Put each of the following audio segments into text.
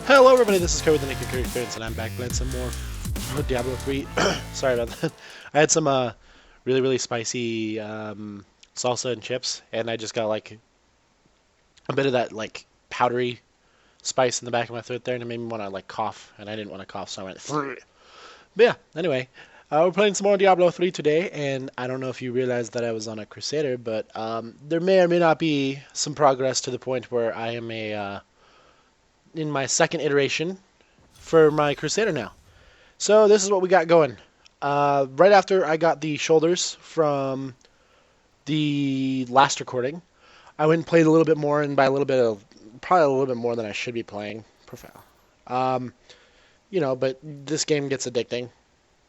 Hello everybody, this is Cody with the Naked Curry Experience, and I'm back playing some more Diablo 3. Sorry about that. I had some really spicy salsa and chips, and I just got like a bit of that like powdery spice in the back of my throat there, and it made me want to like cough, and I didn't want to cough, so I went. But yeah, anyway, we're playing some more Diablo 3 today, and I don't know if you realized that I was on a Crusader, but there may or may not be some progress to the point where I am in my second iteration for my Crusader now. So this is what we got going. Right after I got the shoulders from the last recording, I went and played a little bit more, and by a little bit of probably a little bit more than I should be playing. Um, but this game gets addicting.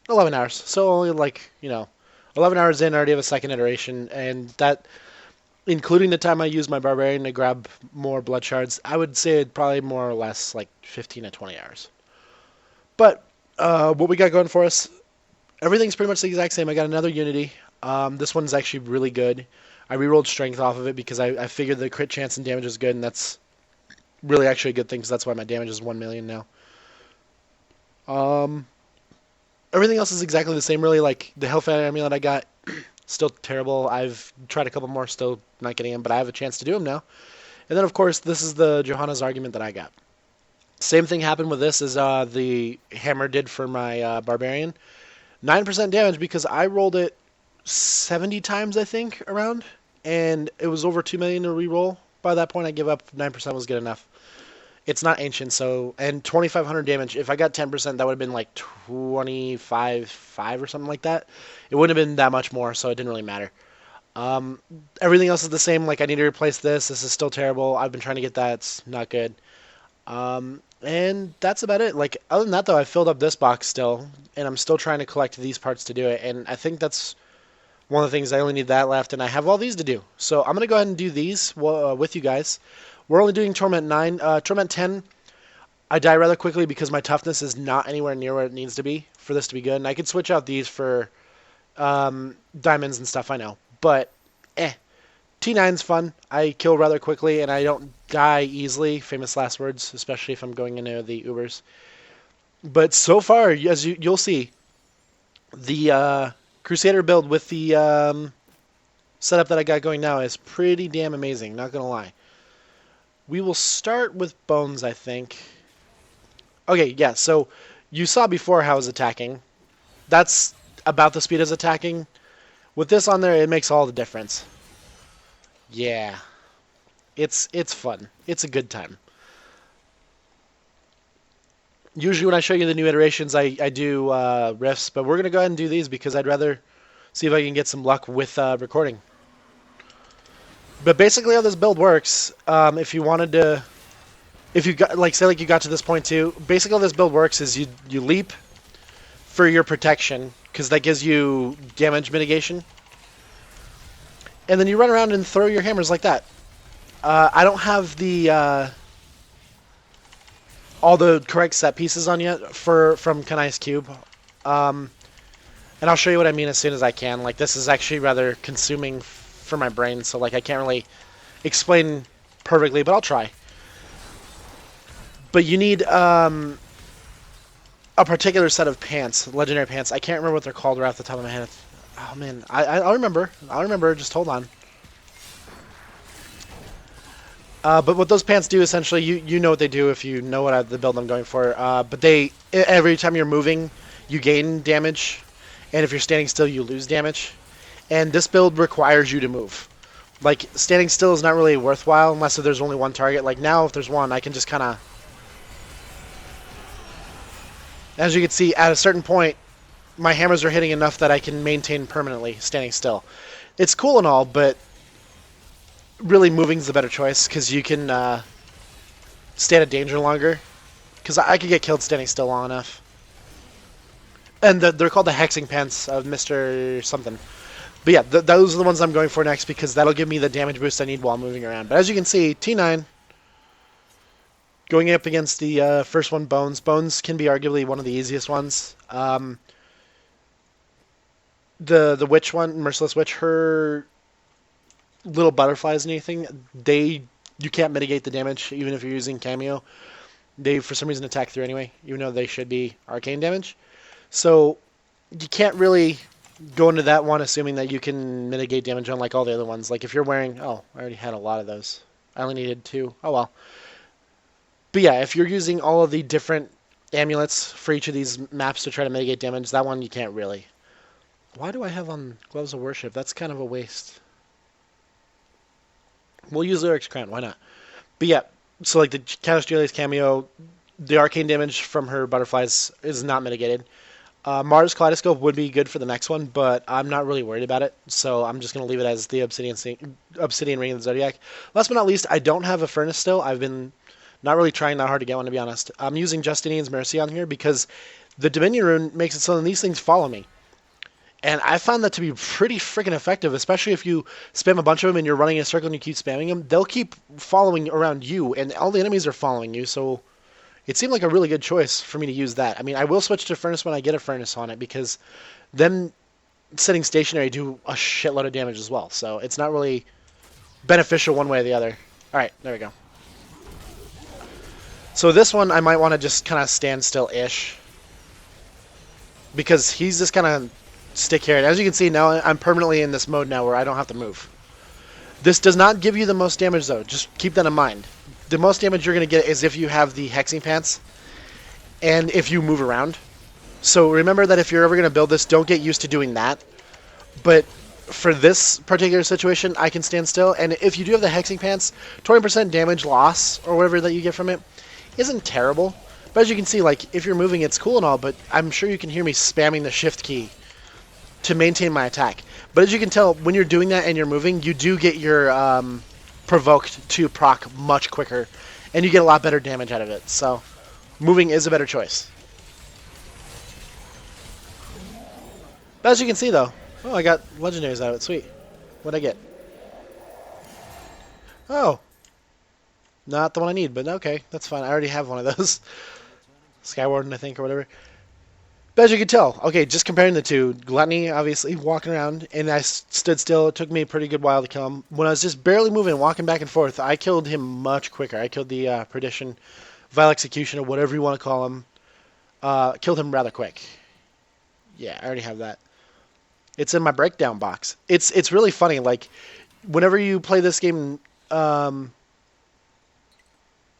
11 hours, so only 11 hours in, I already have a second iteration, and that, including the time I used my barbarian to grab more blood shards, I would say it probably more or less like 15 to 20 hours. But what we got going for us, everything's pretty much the exact same. I got another Unity. This one's actually really good. I rerolled strength off of it because I figured the crit chance and damage is good, and that's really actually a good thing because that's why my damage is 1 million now. Everything else is exactly the same, really. Like the Hellfire Amulet I got, still terrible. I've tried a couple more, still not getting them, but I have a chance to do them now. And then, of course, this is the Johanna's argument that I got. Same thing happened with this as the hammer did for my barbarian. 9% damage because I rolled it 70 times, I think, around, and it was over 2 million to reroll. By that point, I give up. 9% was good enough. It's not ancient, so, and 2,500 damage. If I got 10%, that would have been like 25.5 or something like that. It wouldn't have been that much more, so it didn't really matter. Everything else is the same. Like, I need to replace this. This is still terrible. I've been trying to get that. It's not good. And that's about it. Like, other than that, though, I filled up this box still, and I'm still trying to collect these parts to do it. And I think that's one of the things. I only need that left, and I have all these to do. So I'm going to go ahead and do these with you guys. We're only doing Torment 9. Torment 10, I die rather quickly because my toughness is not anywhere near where it needs to be for this to be good. And I could switch out these for diamonds and stuff, I know. But, T9's fun. I kill rather quickly, and I don't die easily. Famous last words, especially if I'm going into the Ubers. But so far, as you'll see, the Crusader build with the setup that I got going now is pretty damn amazing, not going to lie. We will start with bones, I think. Okay, yeah, so you saw before how I was attacking. That's about the speed as attacking. With this on there, it makes all the difference. Yeah. It's fun. It's a good time. Usually when I show you the new iterations, I do riffs, but we're going to go ahead and do these because I'd rather see if I can get some luck with recording. But basically how this build works, if you wanted to, if you got, like, say like you got to this point too, basically how this build works is you leap for your protection, because that gives you damage mitigation. And then you run around and throw your hammers like that. I don't have the all the correct set pieces on yet from Kanai's Cube. And I'll show you what I mean as soon as I can. Like, this is actually rather consuming for my brain, so like I can't really explain perfectly, but I'll try. But you need a particular set of pants, legendary pants. I can't remember what they're called right off the top of my head. Oh man, I'll remember. I'll remember. Just hold on. But what those pants do, essentially, you know what they do if you know what the build I'm going for. But every time you're moving, you gain damage, and if you're standing still, you lose damage. And this build requires you to move. Like, standing still is not really worthwhile unless there's only one target. Like now, if there's one, I can just kind of... As you can see, at a certain point, my hammers are hitting enough that I can maintain permanently standing still. It's cool and all, but really moving's the better choice because you can stay out of danger longer. Because I could get killed standing still long enough. And they're called the hexing pants of Mr. something. But yeah, those are the ones I'm going for next because that'll give me the damage boost I need while moving around. But as you can see, T9, going up against the first one, Bones. Bones can be arguably one of the easiest ones. The witch one, Merciless Witch, her little butterflies and anything, you can't mitigate the damage even if you're using Cameo. They, for some reason, attack through anyway, even though they should be arcane damage. So you can't really go into that one assuming that you can mitigate damage on like all the other ones. Like if you're wearing... Oh, I already had a lot of those. I only needed 2. Oh, well. But yeah, if you're using all of the different amulets for each of these maps to try to mitigate damage, that one you can't really. Why do I have on Gloves of Worship? That's kind of a waste. We'll use Lyric's Crown. Why not? But yeah, so like the Catastralia's cameo, the arcane damage from her butterflies is not mitigated. Mars Kaleidoscope would be good for the next one, but I'm not really worried about it, so I'm just going to leave it as the Obsidian Ring of the Zodiac. Last but not least, I don't have a Furnace still. I've been not really trying that hard to get one, to be honest. I'm using Justinian's Mercy on here because the Dominion Rune makes it so that these things follow me. And I found that to be pretty freaking effective, especially if you spam a bunch of them and you're running in a circle and you keep spamming them. They'll keep following around you, and all the enemies are following you, so... It seemed like a really good choice for me to use that. I mean, I will switch to Furnace when I get a Furnace on it because them sitting stationary do a shitload of damage as well. So it's not really beneficial one way or the other. Alright, there we go. So this one I might want to just kind of stand still-ish because he's just kind of stick here. And as you can see now, I'm permanently in this mode now where I don't have to move. This does not give you the most damage though. Just keep that in mind. The most damage you're going to get is if you have the Hexing Pants and if you move around. So remember that if you're ever going to build this, don't get used to doing that. But for this particular situation, I can stand still. And if you do have the Hexing Pants, 20% damage loss or whatever that you get from it isn't terrible. But as you can see, like if you're moving, it's cool and all, but I'm sure you can hear me spamming the shift key to maintain my attack. But as you can tell, when you're doing that and you're moving, you do get your... provoked to proc much quicker, and you get a lot better damage out of it. So, moving is a better choice. But as you can see, though, oh, I got legendaries out of it. Sweet. What'd I get? Oh, not the one I need, but okay, that's fine. I already have one of those. Skywarden, I think, or whatever. But as you can tell, okay, just comparing the two, Gluttony, obviously, walking around, and I stood still. It took me a pretty good while to kill him. When I was just barely moving, walking back and forth, I killed him much quicker. I killed the Perdition, Vile Executioner, whatever you want to call him. Killed him rather quick. Yeah, I already have that. It's in my breakdown box. It's really funny, like, whenever you play this game, and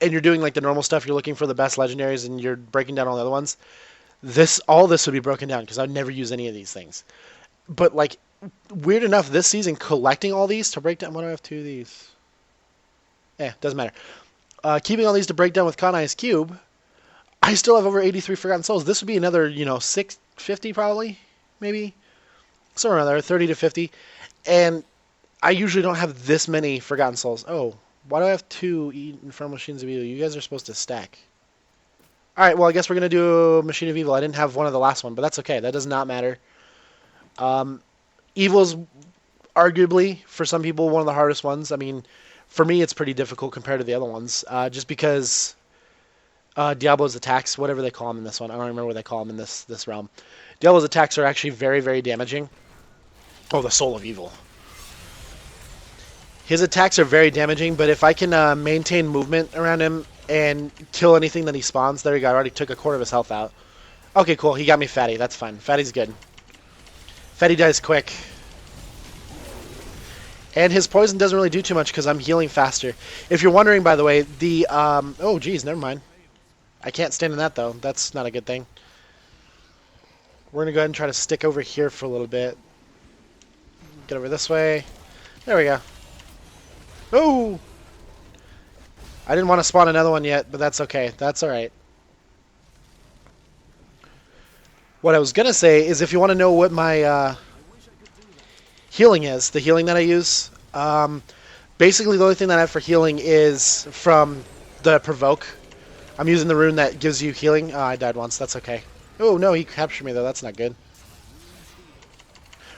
you're doing, like, the normal stuff, you're looking for the best legendaries, and you're breaking down all the other ones, all this would be broken down because I'd never use any of these things. But like, weird enough, this season collecting all these to break down. What do I have 2 of these? Doesn't matter. Keeping all these to break down with Con Ice Cube, I still have over 83 Forgotten Souls. This would be another, 650 probably, maybe somewhere around there, 30 to 50. And I usually don't have this many Forgotten Souls. Oh, why do I have 2 Infernal Machines of Evil? You guys are supposed to stack. Alright, well, I guess we're going to do Machine of Evil. I didn't have one of the last one, but that's okay. That does not matter. Evil's arguably, for some people, one of the hardest ones. I mean, for me, it's pretty difficult compared to the other ones, just because Diablo's attacks, whatever they call them in this one, I don't remember what they call them in this realm. Diablo's attacks are actually very, very damaging. Oh, the Soul of Evil. His attacks are very damaging, but if I can maintain movement around him and kill anything that he spawns. There you go. I already took a quarter of his health out. Okay, cool. He got me Fatty. That's fine. Fatty's good. Fatty dies quick. And his poison doesn't really do too much because I'm healing faster. If you're wondering, by the way, the... oh, geez. Never mind. I can't stand in that, though. That's not a good thing. We're going to go ahead and try to stick over here for a little bit. Get over this way. There we go. Oh! I didn't want to spawn another one yet, but that's okay. That's alright. What I was going to say is if you want to know what my healing is, the healing that I use, basically the only thing that I have for healing is from the Provoke. I'm using the rune that gives you healing. Oh, I died once. That's okay. Oh, no, he captured me, though. That's not good.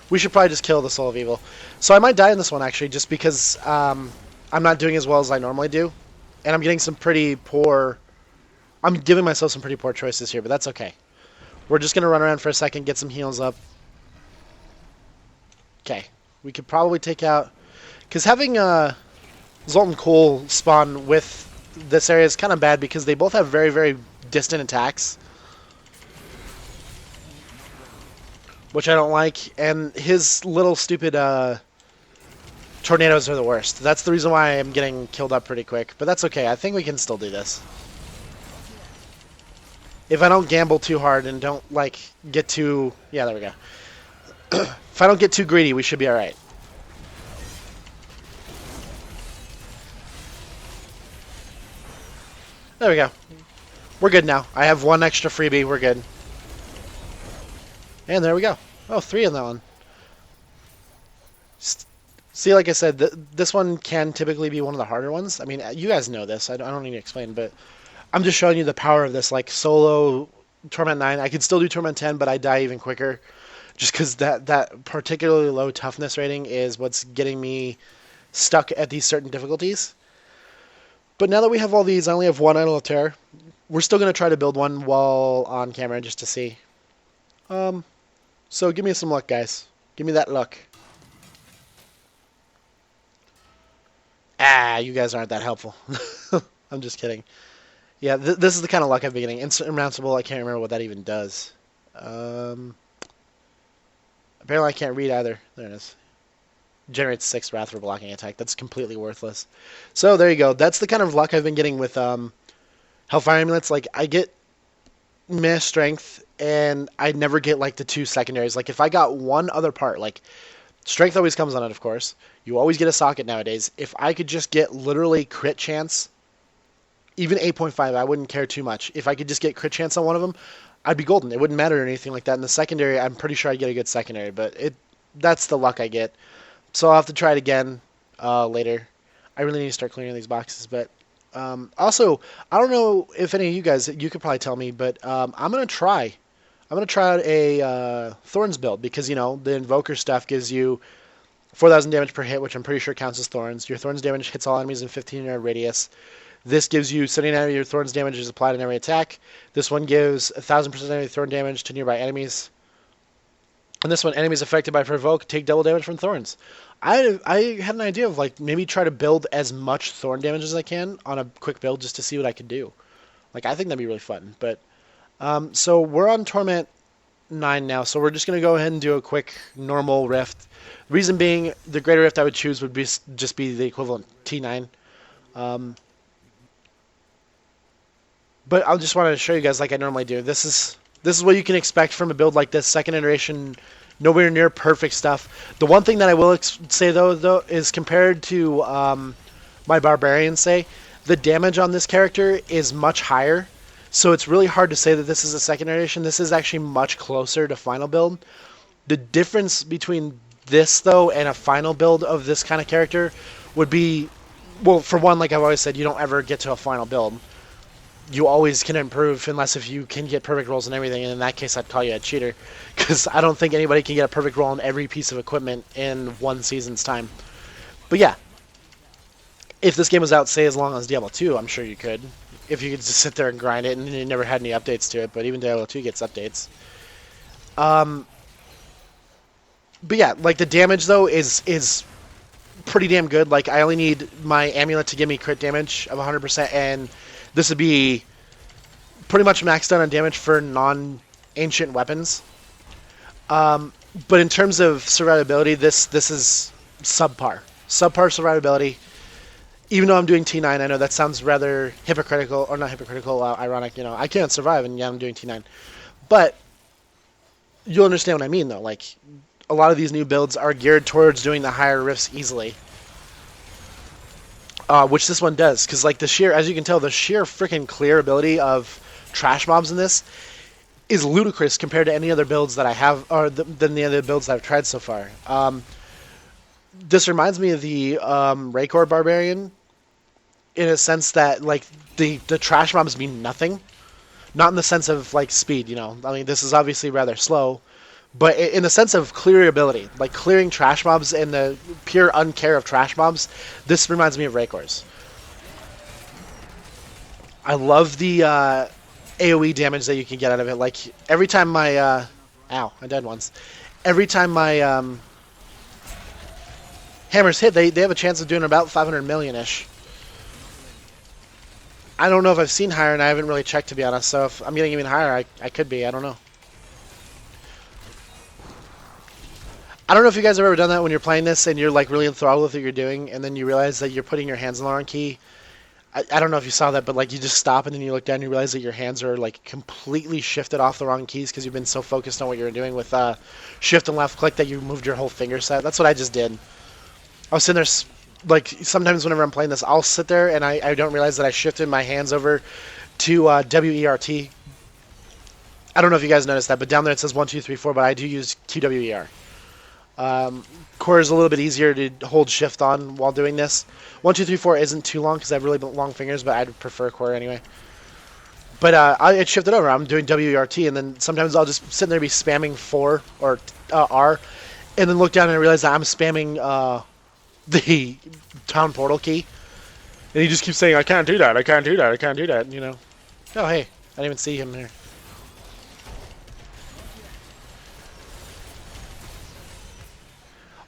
We should probably just kill the Soul of Evil. So I might die in this one, actually, just because I'm not doing as well as I normally do. And I'm getting some pretty poor... I'm giving myself some pretty poor choices here, but that's okay. We're just going to run around for a second, get some heals up. Okay. We could probably take out... Because having Zoltan Cole spawn with this area is kind of bad because they both have very, very distant attacks, which I don't like. And his little stupid tornadoes are the worst. That's the reason why I'm getting killed up pretty quick. But that's okay. I think we can still do this. If I don't gamble too hard and don't, like, get too... Yeah, there we go. If I don't get too greedy, we should be alright. There we go. We're good now. I have one extra freebie. We're good. And there we go. Oh, 3 on that one. See, like I said, this one can typically be one of the harder ones. I mean, you guys know this. I don't need to explain, but I'm just showing you the power of this. Like, solo Torment 9. I could still do Torment 10, but I die even quicker. Just because that particularly low toughness rating is what's getting me stuck at these certain difficulties. But now that we have all these, I only have one Idol of Terror. We're still going to try to build one while on camera just to see. So give me some luck, guys. Give me that luck. Ah, you guys aren't that helpful. I'm just kidding. Yeah, this is the kind of luck I've been getting. Insurmountable, I can't remember what that even does. Apparently I can't read either. There it is. Generates 6 Wrath for blocking attack. That's completely worthless. So there you go. That's the kind of luck I've been getting with Hellfire Amulets. Like, I get meh strength, and I never get, like, the 2 secondaries. Like, if I got one other part, like, strength always comes on it, of course. You always get a socket nowadays. If I could just get literally crit chance, even 8.5, I wouldn't care too much. If I could just get crit chance on one of them, I'd be golden. It wouldn't matter or anything like that. In the secondary, I'm pretty sure I'd get a good secondary, but that's the luck I get. So I'll have to try it again later. I really need to start clearing these boxes, but also, I don't know if any of you guys, you could probably tell me, but I'm going to try out a Thorns build because, you know, the Invoker stuff gives you 4,000 damage per hit, which I'm pretty sure counts as Thorns. Your Thorns damage hits all enemies in 15-yard radius. This gives you 79% of your Thorns damage is applied in every attack. This one gives 1,000% of your Thorn damage to nearby enemies. And this one, enemies affected by Provoke take double damage from Thorns. I had an idea of, like, maybe try to build as much Thorn damage as I can on a quick build just to see what I could do. Like, I think that'd be really fun. But so we're on Torment 9 now, so we're just going to go ahead and do a quick normal rift. Reason being, the greater rift I would choose would be just be the equivalent T9. But I just wanted to show you guys like I normally do. This is what you can expect from a build like this. Second iteration, nowhere near perfect stuff. The one thing that I will say though is compared to my Barbarian, say, the damage on this character is much higher. So it's really hard to say that this is a second iteration. This is actually much closer to final build. The difference between this though and a final build of this kind of character would be, well, for one, like I've always said, you don't ever get to a final build. You always can improve unless if you can get perfect rolls and everything, and in that case I'd call you a cheater, because I don't think anybody can get a perfect roll on every piece of equipment in one season's time. But yeah, if this game was out, say, as long as Diablo 2, I'm sure you could. If you could just sit there and grind it, and you never had any updates to it, but even Diablo 2 gets updates. But yeah, like the damage though is pretty damn good. Like I only need my amulet to give me crit damage of 100%, and this would be pretty much maxed out on damage for non-ancient weapons. But in terms of survivability, this is subpar. Subpar survivability. Even though I'm doing T9, I know that sounds rather hypocritical, or not hypocritical, ironic. You know, I can't survive, and yeah, I'm doing T9. But you'll understand what I mean, though. Like, a lot of these new builds are geared towards doing the higher rifts easily. Which this one does, because like the sheer, as you can tell, the sheer freaking clear ability of trash mobs in this is ludicrous compared to any other builds that I have, or than the other builds that I've tried so far. This reminds me of the Raycore Barbarian, in a sense that like the trash mobs mean nothing, not in the sense of like speed. You know, I mean this is obviously rather slow, but in the sense of clearability, like clearing trash mobs and the pure uncare of trash mobs, this reminds me of Raycores. I love the AoE damage that you can get out of it. Like, every time my... ow, I died once. Every time my hammers hit, they have a chance of doing about 500 million-ish. I don't know if I've seen higher, and I haven't really checked, to be honest. So if I'm getting even higher, I could be. I don't know. I don't know if you guys have ever done that when you're playing this and you're like really enthralled with what you're doing, and then you realize that you're putting your hands on the wrong key. I don't know if you saw that, but like you just stop and then you look down and you realize that your hands are like completely shifted off the wrong keys because you've been so focused on what you're doing with shift and left click that you moved your whole finger set. That's what I just did. I was sitting there, like sometimes whenever I'm playing this, I'll sit there and I don't realize that I shifted my hands over to WERT. I don't know if you guys noticed that, but down there it says 1, 2, 3, 4, but I do use QWER. Core is a little bit easier to hold shift on while doing this. 1, 2, 3, 4 isn't too long because I have really long fingers, but I'd prefer core anyway. But I shifted over. I'm doing WERT, and then sometimes I'll just sit there and be spamming 4 or R, and then look down and I realize that I'm spamming the town portal key. And he just keeps saying, I can't do that, I can't do that, I can't do that, you know. Oh, hey, I didn't even see him there.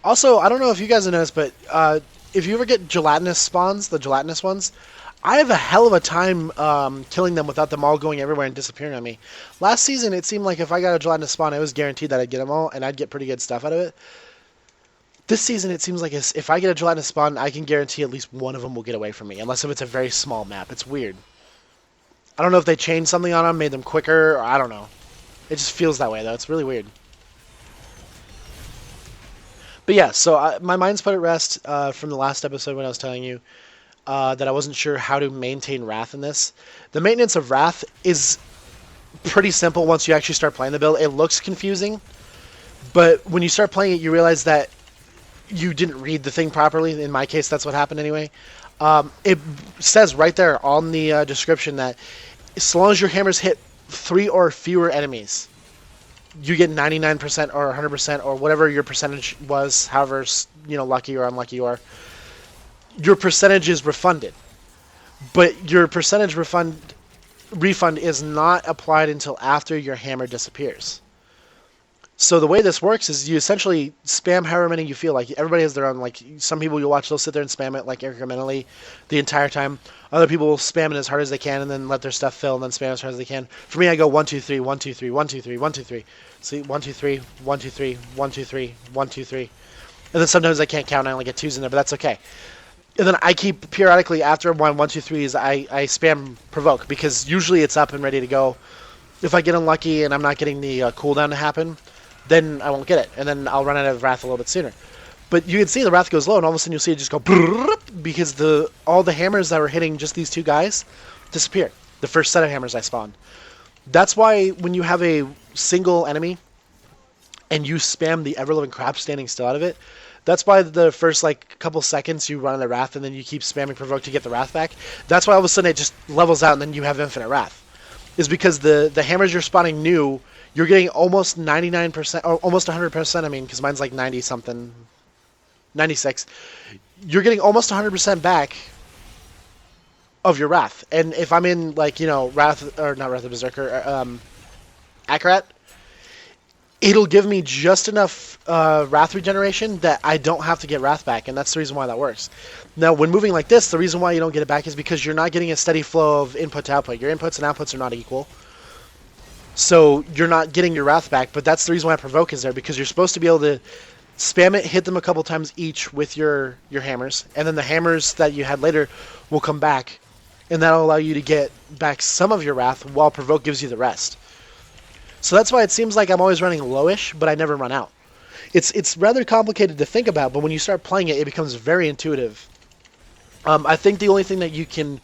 Also, I don't know if you guys have noticed, but if you ever get gelatinous spawns, the gelatinous ones, I have a hell of a time killing them without them all going everywhere and disappearing on me. Last season, it seemed like if I got a gelatinous spawn, it was guaranteed that I'd get them all, and I'd get pretty good stuff out of it. This season, it seems like if I get a gelatinous spawn, I can guarantee at least one of them will get away from me, unless if it's a very small map. It's weird. I don't know if they changed something on them, made them quicker, or I don't know. It just feels that way, though. It's really weird. But yeah, so my mind's put at rest from the last episode when I was telling you that I wasn't sure how to maintain Wrath in this. The maintenance of Wrath is pretty simple once you actually start playing the build. It looks confusing, but when you start playing it, you realize that you didn't read the thing properly. In my case, that's what happened anyway. It says right there on the description that as long as your hammers hit 3 or fewer enemies, you get 99% or 100% or whatever your percentage was, however lucky or unlucky you are. Your percentage is refunded, but your percentage refund is not applied until after your hammer disappears. So the way this works is you essentially spam however many you feel like. Everybody has their own, like, some people you'll watch, they'll sit there and spam it like incrementally the entire time. Other people will spam it as hard as they can and then let their stuff fill and then spam as hard as they can. For me, I go 1, 2, 3, 1, 2, 3, 1, 2, 3, 1, 2, 3. See, 1, 2, 3, 1, 2, 3, 1, 2, 3, 1, 2, 3. And then sometimes I can't count and I only get 2s in there, but that's okay. And then I keep periodically after 1, 1, 2, 3s, I spam provoke because usually it's up and ready to go. If I get unlucky and I'm not getting the cooldown to happen, then I won't get it, and then I'll run out of Wrath a little bit sooner. But you can see the Wrath goes low, and all of a sudden you'll see it just go because all the hammers that were hitting just these 2 guys disappeared. The first set of hammers I spawned. That's why when you have a single enemy and you spam the ever-living crap standing still out of it, that's why the first couple seconds you run out of Wrath, and then you keep spamming provoke to get the Wrath back. That's why all of a sudden it just levels out, and then you have infinite Wrath. Is because the hammers you're spawning new, you're getting almost 99%, or almost 100%, I mean, because mine's like 90-something, 96. You're getting almost 100% back of your Wrath. And if I'm in, Wrath, or not Wrath of Berserker, Akarat, it'll give me just enough Wrath regeneration that I don't have to get Wrath back, and that's the reason why that works. Now, when moving like this, the reason why you don't get it back is because you're not getting a steady flow of input to output. Your inputs and outputs are not equal. So you're not getting your Wrath back, but that's the reason why Provoke is there, because you're supposed to be able to spam it, hit them a couple times each with your hammers, and then the hammers that you had later will come back, and that'll allow you to get back some of your Wrath while Provoke gives you the rest. So that's why it seems like I'm always running lowish, but I never run out. It's rather complicated to think about, but when you start playing it, it becomes very intuitive. I think the only thing that you can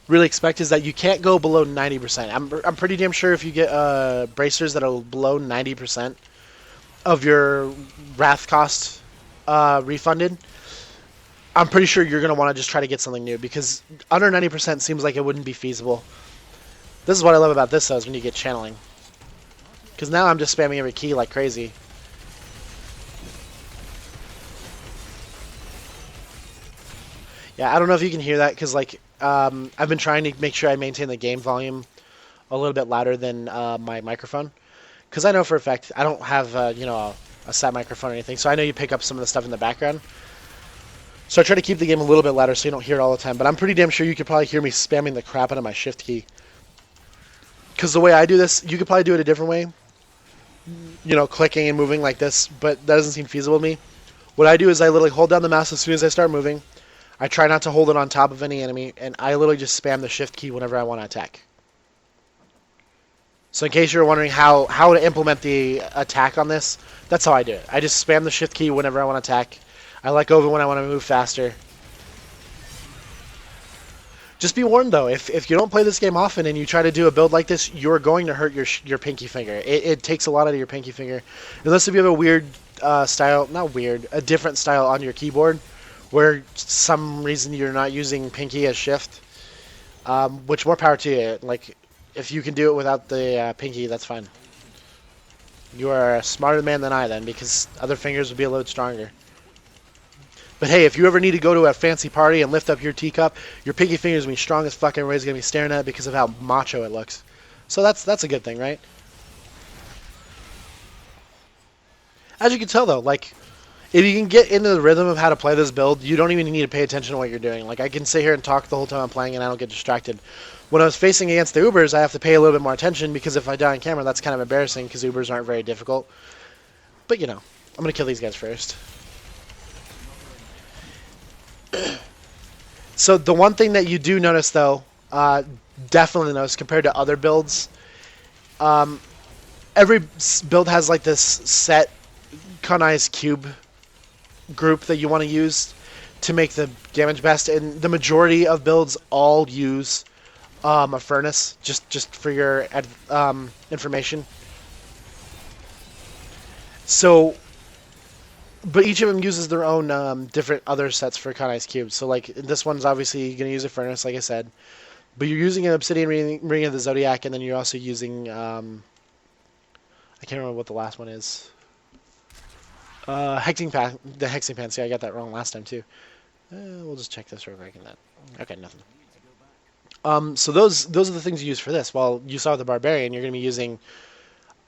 really expect is that you can't go below 90%. I'm pretty damn sure if you get bracers that are below 90% of your Wrath cost refunded, I'm pretty sure you're going to want to just try to get something new, because under 90% seems like it wouldn't be feasible. This is what I love about this, though, is when you get channeling. Because now I'm just spamming every key like crazy. Yeah, I don't know if you can hear that, because I've been trying to make sure I maintain the game volume a little bit louder than my microphone. Because I know for a fact I don't have a sat microphone or anything, so I know you pick up some of the stuff in the background. So I try to keep the game a little bit louder so you don't hear it all the time. But I'm pretty damn sure you could probably hear me spamming the crap out of my shift key. Because the way I do this, you could probably do it a different way. You know, clicking and moving like this. But that doesn't seem feasible to me. What I do is I literally hold down the mouse as soon as I start moving. I try not to hold it on top of any enemy. And I literally just spam the shift key whenever I want to attack. So in case you're wondering how to implement the attack on this, that's how I do it. I just spam the shift key whenever I want to attack. I let go of it when I want to move faster. Just be warned though, if you don't play this game often and you try to do a build like this, you're going to hurt your pinky finger. It takes a lot out of your pinky finger. Unless if you have a weird style, not weird, a different style on your keyboard, where some reason you're not using pinky as shift, which more power to you. Like, if you can do it without the pinky, that's fine. You are a smarter man than I then, because other fingers would be a little stronger. But hey, if you ever need to go to a fancy party and lift up your teacup, your pinky finger is going to be strong as fuck. Everybody's going to be staring at it because of how macho it looks. So that's a good thing, right? As you can tell, though, like, if you can get into the rhythm of how to play this build, you don't even need to pay attention to what you're doing. Like, I can sit here and talk the whole time I'm playing and I don't get distracted. When I was facing against the Ubers, I have to pay a little bit more attention because if I die on camera, that's kind of embarrassing because Ubers aren't very difficult. But, you know, I'm going to kill these guys first. So the one thing that you do notice, though, definitely notice compared to other builds, every build has like this set Kunai's cube group that you want to use to make the damage best, and the majority of builds all use a furnace, just for your information. So, but each of them uses their own different other sets for Kunai's cube. So like this one's obviously going to use a furnace, like I said, but you're using an obsidian ring of the Zodiac, and then you're also using I can't remember what the last one is. Hexing pan, the hexing pan. See, I got that wrong last time too. We'll just check this real quick. Okay, nothing. So those are the things you use for this. While you saw with the barbarian, you're going to be using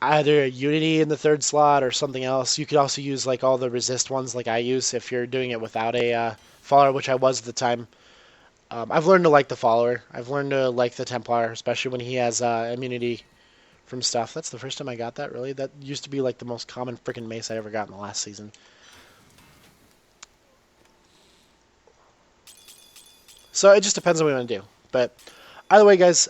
either a Unity in the third slot or something else. You could also use like all the resist ones like I use if you're doing it without a follower, which I was at the time. I've learned to like the follower. I've learned to like the Templar, especially when he has immunity from stuff. That's the first time I got that, really. That used to be like the most common freaking mace I ever got in the last season. So it just depends on what you want to do. But either way, guys,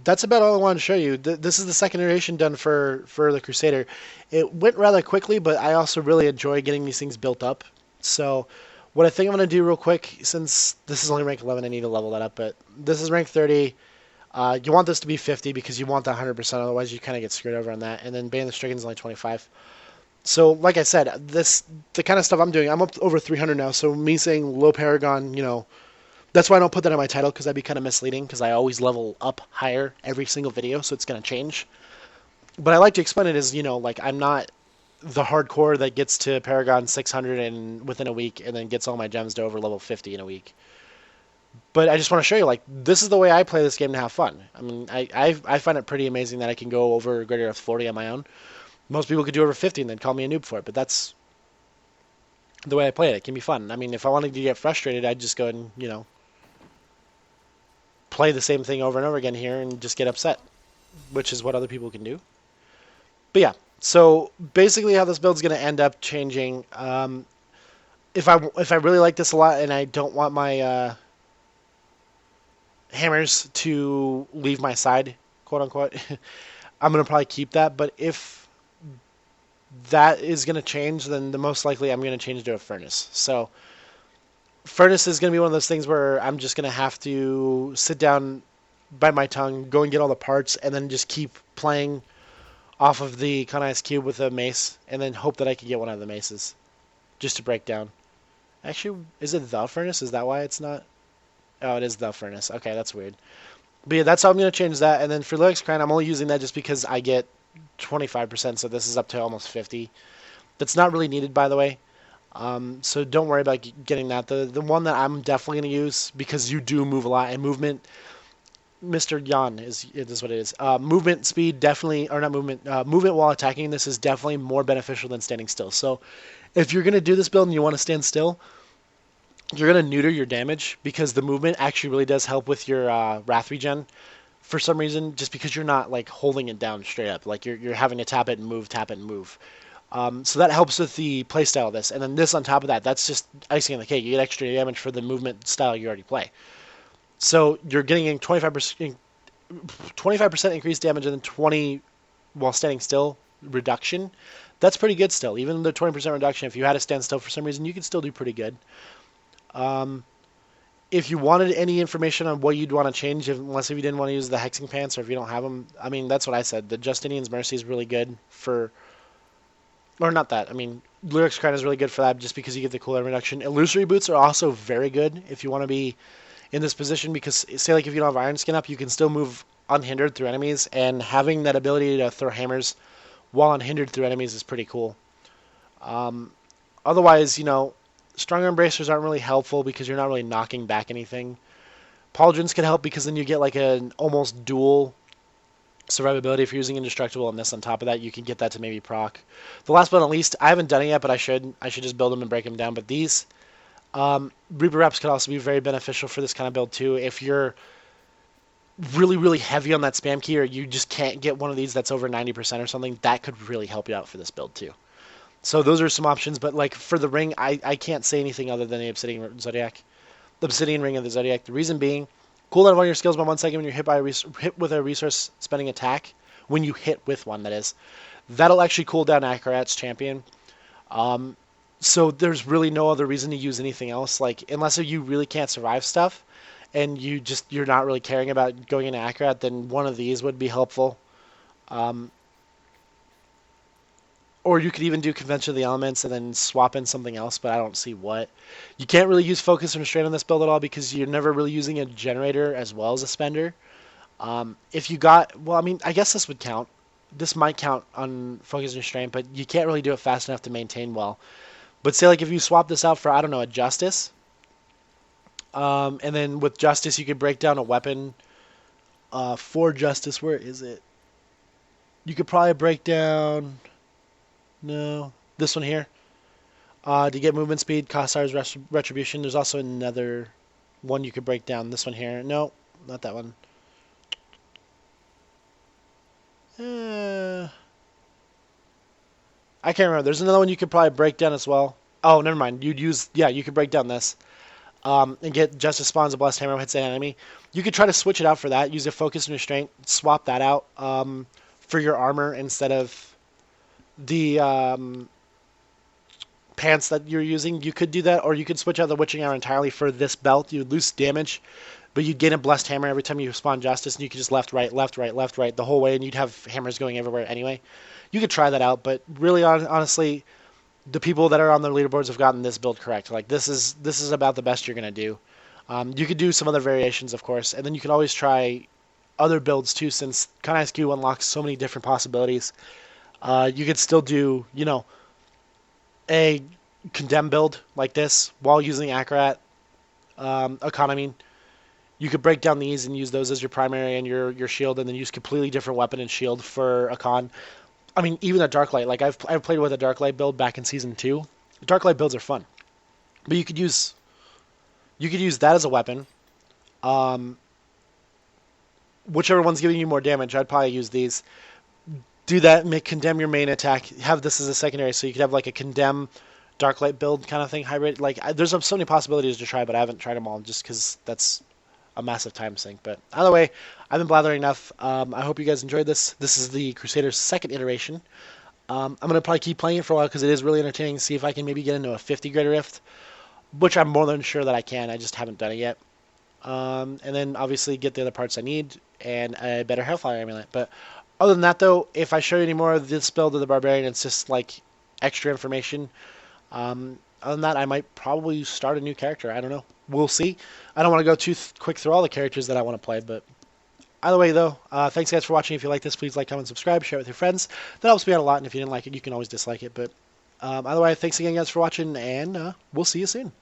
that's about all I wanted to show you. This is the second iteration done for the Crusader. It went rather quickly, but I also really enjoy getting these things built up. So what I think I'm going to do real quick, since this is only rank 11, I need to level that up, but this is rank 30. You want this to be 50 because you want that 100%, otherwise you kind of get screwed over on that. And then Bane the Stricken is only 25. So, like I said, the kind of stuff I'm doing, I'm up over 300 now, so me saying low Paragon, you know, that's why I don't put that in my title, because that'd be kind of misleading, because I always level up higher every single video, so it's going to change. But I like to explain it as, you know, like I'm not the hardcore that gets to Paragon 600 within a week and then gets all my gems to over level 50 in a week. But I just want to show you, like, this is the way I play this game to have fun. I mean, I find it pretty amazing that I can go over greater of 40 on my own. Most people could do over 50 and then call me a noob for it, but that's the way I play it. It can be fun. I mean, if I wanted to get frustrated, I'd just go and, you know, play the same thing over and over again here and just get upset, which is what other people can do. But yeah, so basically how this build's going to end up changing, if I really like this a lot and I don't want my hammers to leave my side, quote unquote, I'm going to probably keep that. But if that is going to change, then the most likely I'm going to change to a furnace. So furnace is going to be one of those things where I'm just going to have to sit down, bite my tongue, go and get all the parts, and then just keep playing off of the Kunai's cube with a mace, and then hope that I can get one of the maces just to break down. Actually, is it the furnace? Is that why it's not? Oh, it is the furnace. Okay, that's weird. But yeah, that's how I'm going to change that. And then for Lyrics Crown, I'm only using that just because I get 25%, so this is up to almost 50. That's not really needed, by the way. So don't worry about getting that. The one that I'm definitely going to use, because you do move a lot, and movement, Mr. Yan is what it is. Movement speed definitely, or not movement, movement while attacking this is definitely more beneficial than standing still. So if you're going to do this build and you want to stand still, you're going to neuter your damage because the movement actually really does help with your wrath regen for some reason, just because you're not like holding it down straight up. Like you're having to tap it and move, tap it and move. So that helps with the playstyle of this. And then this on top of that, that's just icing on the cake. You get extra damage for the movement style you already play. So you're getting a 25% increased damage and then 20 while standing still reduction. That's pretty good still. Even the 20% reduction, if you had to stand still for some reason, you could still do pretty good. If you wanted any information on what you'd want to change, unless if you didn't want to use the hexing pants or if you don't have them, I mean, that's what I said. The Justinian's Mercy is really good for, or not that. I mean, Lyric's Crown is really good for that just because you get the cooldown reduction. Illusory Boots are also very good if you want to be in this position because, say, like if you don't have Iron Skin up, you can still move unhindered through enemies, and having that ability to throw hammers while unhindered through enemies is pretty cool. Otherwise, Stronger Embracers aren't really helpful because you're not really knocking back anything. Pauldrons can help because then you get like an almost dual survivability if you're using Indestructible, and this on top of that, you can get that to maybe proc. The last but not least, I haven't done it yet, but I should. I should just build them and break them down. But these Reaper Wraps could also be very beneficial for this kind of build too. If you're really, really heavy on that spam key, or you just can't get one of these that's over 90% or something, that could really help you out for this build too. So those are some options, but like for the ring, I can't say anything other than the Obsidian Ring of the Zodiac. The reason being, cooldown of all your skills by 1 second when you're hit with a resource spending attack. When you hit with one, that is, that'll actually cool down Akarat's champion. So there's really no other reason to use anything else, like unless you really can't survive stuff, and you're not really caring about going into Akarat, then one of these would be helpful. Or you could even do Convention of the Elements and then swap in something else, but I don't see what. You can't really use Focus and Restraint on this build at all because you're never really using a Generator as well as a Spender. If you got, well, I mean, I guess this would count. This might count on Focus and Restraint, but you can't really do it fast enough to maintain well. But say, like, if you swap this out for, I don't know, a Justice, and then with Justice you could break down a weapon for Justice. Where is it? You could probably break down... No, this one here. To get movement speed, Cossar's Retribution. There's also another one you could break down. This one here. No, not that one. I can't remember. There's another one you could probably break down as well. Oh, never mind. You could break down this. And get Justice Spawns a Blessed Hammer hits an enemy. You could try to switch it out for that. Use a Focus and Restraint. Swap that out for your armor instead of the pants that you're using. You could do that, or you could switch out the Witching Hour entirely for this belt. You would lose damage, but you'd gain a Blessed Hammer every time you spawn Justice, and you could just left, right, left, right, left, right the whole way, and you'd have hammers going everywhere anyway. You could try that out, but really, honestly, the people that are on the leaderboards have gotten this build correct. Like, this is about the best you're going to do. You could do some other variations, of course, and then you can always try other builds too, since Con SQ unlocks so many different possibilities. You could still do, a Condemn build like this while using Akarat economy. You could break down these and use those as your primary and your shield, and then use completely different weapon and shield for a con. I mean, even a Darklight. Like I've played with a Darklight build back in Season 2. Darklight builds are fun, but you could use that as a weapon. Whichever one's giving you more damage, I'd probably use these. Do that, make Condemn your main attack, have this as a secondary, so you could have like a Condemn Darklight build kind of thing, hybrid. Like, there's so many possibilities to try, but I haven't tried them all just because that's a massive time sink. But either way, I've been blathering enough. I hope you guys enjoyed this. This is the Crusader's second iteration. I'm going to probably keep playing it for a while because it is really entertaining. See if I can maybe get into a 50 Greater Rift, which I'm more than sure that I can. I just haven't done it yet. And then obviously get the other parts I need and a better Hellfire amulet. But other than that, though, if I show you any more of this build of the Barbarian, it's just like extra information. Other than that, I might probably start a new character. I don't know. We'll see. I don't want to go too quick through all the characters that I want to play, but either way, though, thanks guys for watching. If you like this, please like, comment, subscribe, share it with your friends. That helps me out a lot, and if you didn't like it, you can always dislike it. But either way, thanks again, guys, for watching, and we'll see you soon.